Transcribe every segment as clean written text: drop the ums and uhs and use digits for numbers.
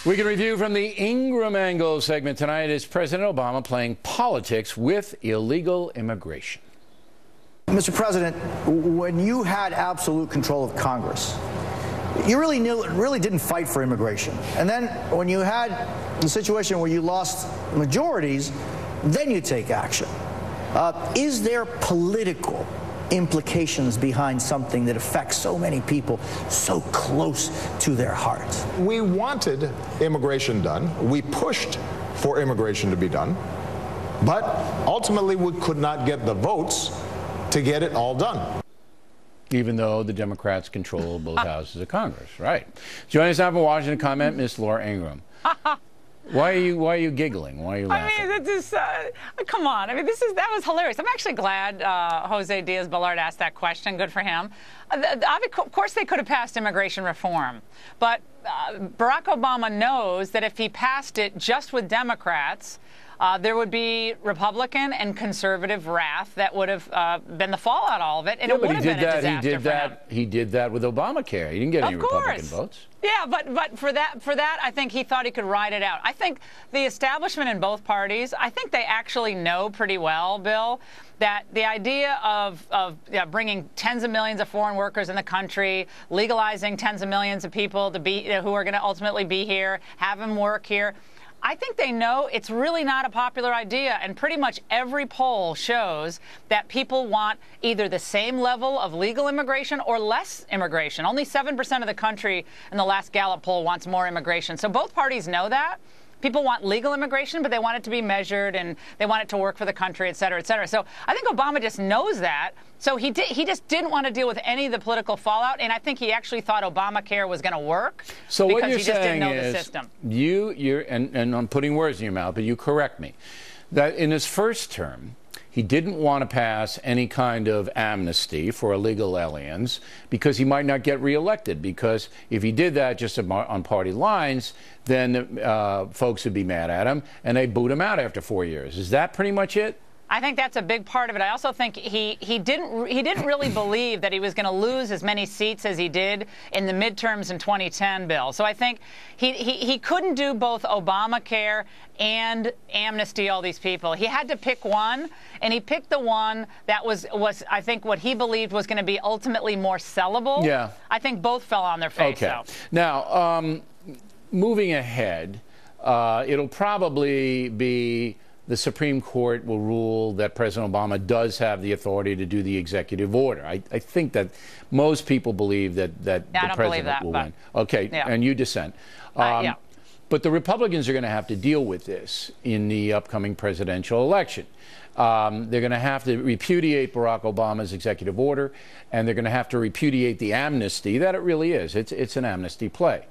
We can review from the Ingraham angle segment tonight. Is President Obama playing politics with illegal immigration? Mr. President, when you had absolute control of Congress, you really didn't fight for immigration. And then when you had the situation where you lost majorities, then you take action. Is there political implications behind something that affects so many people so close to their hearts? We wanted immigration done. We pushed for immigration to be done. But ultimately, we could not get the votes to get it all done. Even though the Democrats control both houses of Congress, right? Joining us now from Washington, comment, Ms. Laura Ingraham. Why are you giggling? Why are you laughing? I mean, this is, come on. I mean, that was hilarious. I'm actually glad Jose Diaz-Balart asked that question. Good for him. Of course, they could have passed immigration reform, but Barack Obama knows that if he passed it just with Democrats, there would be Republican and conservative wrath that would have been the fallout of all of it, and it would have been a disaster for him. He did that with Obamacare. He didn't get any Republican votes. Yeah, but for that, I think he thought he could ride it out. I think the establishment in both parties, I think they actually know pretty well, Bill, that the idea of bringing tens of millions of foreign workers in the country, legalizing tens of millions of people to be who are going to ultimately be here, have them work here. I think they know it's really not a popular idea, and pretty much every poll shows that people want either the same level of legal immigration or less immigration. Only 7% of the country in the last Gallup poll wants more immigration. So both parties know that. People want legal immigration, but they want it to be measured, and they want it to work for the country, et cetera, et cetera. So I think Obama just knows that. So he just didn't want to deal with any of the political fallout, and I think he actually thought Obamacare was going to work. So because what you're he just saying didn't know is, the system. and I'm putting words in your mouth, but you correct me, that in his first term, he didn't want to pass any kind of amnesty for illegal aliens because he might not get reelected. Because if he did that just on party lines, then folks would be mad at him and they'd boot him out after 4 years. Is that pretty much it? I think that's a big part of it. I also think he didn't really believe that he was going to lose as many seats as he did in the midterms in 2010, Bill. So I think he couldn't do both Obamacare and amnesty all these people. He had to pick one, and he picked the one that was I think what he believed was going to be ultimately more sellable. Yeah. I think both fell on their face. Okay. Though. Now, moving ahead, it'll probably be the Supreme Court will rule that President Obama does have the authority to do the executive order. I think that most people believe that the president will win. Okay, yeah. And you dissent. Yeah. But the Republicans are going to have to deal with this in the upcoming presidential election. They're going to have to repudiate Barack Obama's executive order, and they're going to have to repudiate the amnesty that it really is. It's an amnesty play.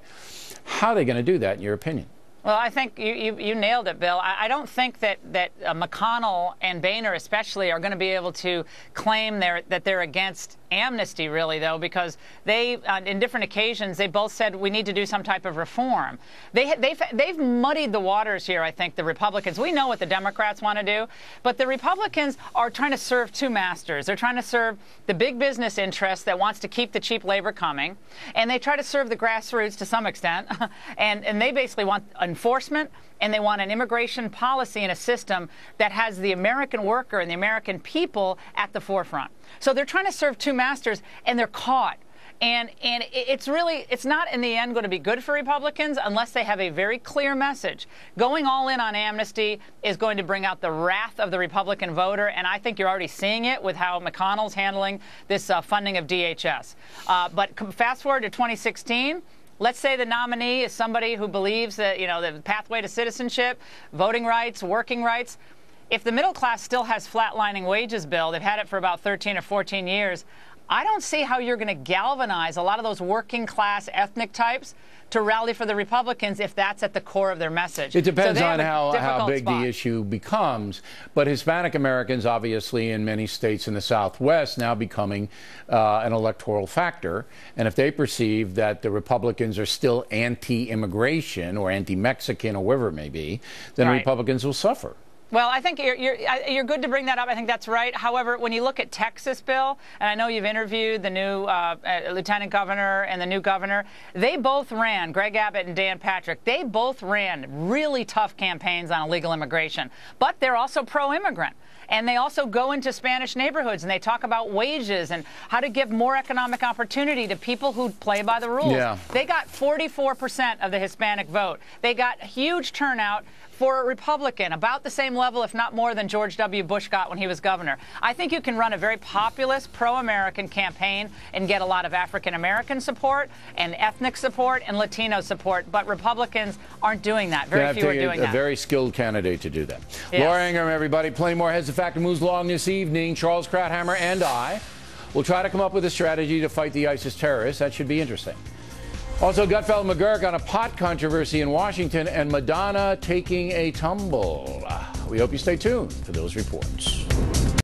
How are they going to do that, in your opinion? Well, I think you nailed it, Bill. I don't think that McConnell and Boehner especially are going to be able to claim that they're against amnesty, really, though, because they, in different occasions, they both said we need to do some type of reform. They've muddied the waters here, I think, the Republicans. We know what the Democrats want to do, but the Republicans are trying to serve two masters. They're trying to serve the big business interest that wants to keep the cheap labor coming, and they try to serve the grassroots to some extent, and they basically want enforcement, and they want an immigration policy and a system that has the American worker and the American people at the forefront. So they're trying to serve two masters, and they're caught. And it's not in the end going to be good for Republicans unless they have a very clear message. Going all in on amnesty is going to bring out the wrath of the Republican voter, and I think you're already seeing it with how McConnell's handling this funding of DHS. But fast forward to 2016. Let's say the nominee is somebody who believes that, the pathway to citizenship, voting rights, working rights. If the middle class still has flatlining wages, Bill, they've had it for about 13 or 14 years, I don't see how you're going to galvanize a lot of those working class ethnic types to rally for the Republicans if that's at the core of their message. It depends on how big the issue becomes. But Hispanic Americans, obviously, in many states in the Southwest, now becoming an electoral factor. And if they perceive that the Republicans are still anti-immigration or anti-Mexican or whatever it may be, then Republicans will suffer. Well, I think you're good to bring that up. I think that's right. However, when you look at Texas, Bill, and I know you've interviewed the new lieutenant governor and the new governor, they both ran, Greg Abbott and Dan Patrick, they both ran really tough campaigns on illegal immigration. But they're also pro-immigrant. And they also go into Spanish neighborhoods and they talk about wages and how to give more economic opportunity to people who play by the rules. Yeah. They got 44% of the Hispanic vote. They got huge turnout for a Republican, about the same level, if not more, than George W. Bush got when he was governor. I think you can run a very populist, pro-American campaign and get a lot of African-American support and ethnic support and Latino support, but Republicans aren't doing that. Very few are doing that. A very skilled candidate to do that. Yes. Laura Ingraham, everybody. Plenty more Heads of Fact and Moves along this evening. Charles Krauthammer and I will try to come up with a strategy to fight the ISIS terrorists. That should be interesting. Also, Gutfeld McGurk on a pot controversy in Washington and Madonna taking a tumble. We hope you stay tuned for those reports.